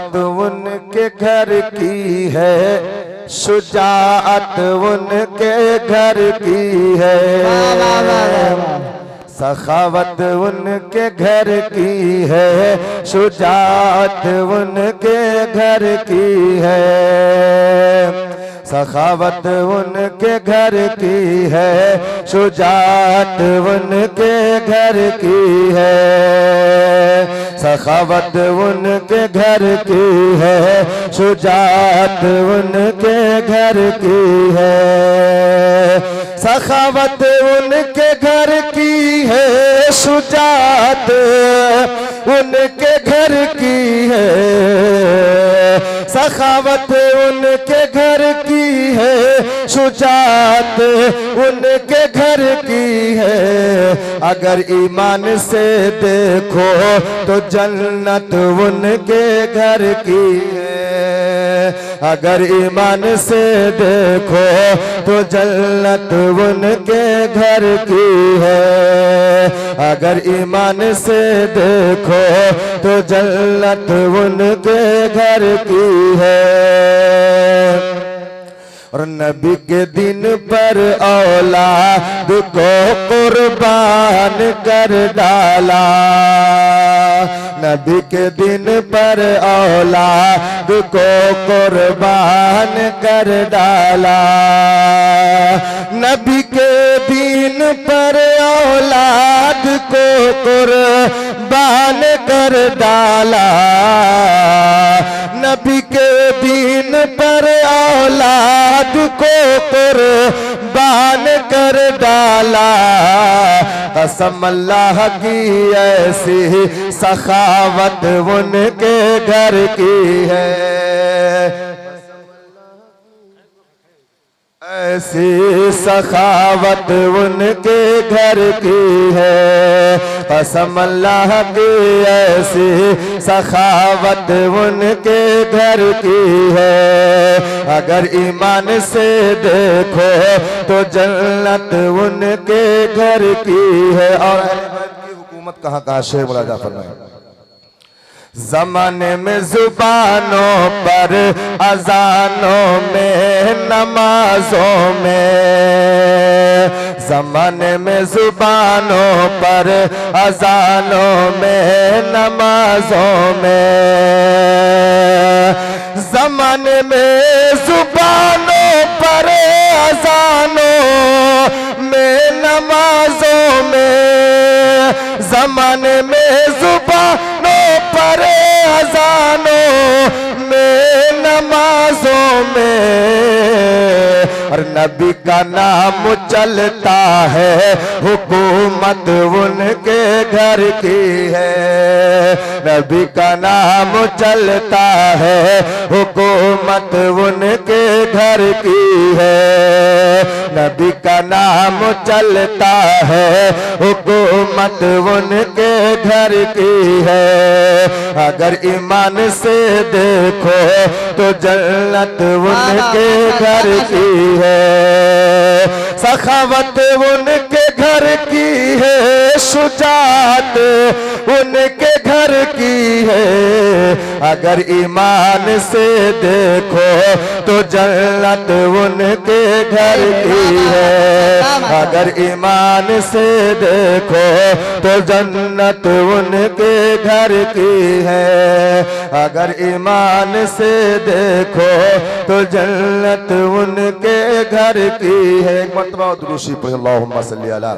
उनके घर की है, शुजाअत उनके घर की है, सखावत उनके घर की है, शुजाअत उनके घर की है, सखावत उनके घर की है, शुजाअत उनके घर की है, सखावत उनके घर की है, शुजाअत उनके घर की है, सखावत उनके घर की है, शुजाअत उनके घर की है, सखावत उनके घर की है, शुजाअत उनके घर की है। अगर ईमान से देखो तो जन्नत उनके घर की है, अगर ईमान से देखो तो जन्नत उनके घर की है, अगर ईमान से देखो तो जन्नत उनके घर की है। और नबी के दिन पर औलाद को कुर्बान कर डाला, नबी के दिन पर औलाद को कुर्बान कर डाला, नबी के दिन पर औलाद को कुर्बान कर डाला, नबी के दिन पर औलाद को कुर्बान कर डाला। कसम अल्लाह की ऐसी सखावत उनके घर की है, ऐसी सखावत उनके घर की है, कसम अल्लाह की ऐसी सखावत उनके घर की है। अगर ईमान से देखो तो जन्नत उनके घर की है। और की हुकूमत कहाँ कहाँ शेर बोला जा फरमाए, ज़माने में जुबानों पर, अजानों में, नमाजों में, ज़माने में जुबानों पर, अजानों में, नमाजों में, ज़माने में जुबानों पर, अजानों में, नमाजों में, ज़माने में जुबानों पर, अजानों में, नमाजों में, और नबी का नाम चलता है, हुकूमत उनके घर की है, नबी का नाम चलता है, हुकूमत उनके घर की है, नबी का नाम चलता है, हुकूमत उनके घर की है। अगर ईमान से देखो तो जन्नत उनके घर की है, सखावत उनके घर की है, शुजाअत उनके घर की है। अगर ईमान से देखो तो जन्नत उनके घर की है, अगर ईमान से देखो तो जन्नत उनके घर की है, अगर ईमान से देखो तो जन्नत उनके घर की है। एक मरतबा दुरूद शरीफ पढ़िए, अल्लाहुम्मा सल्ली अला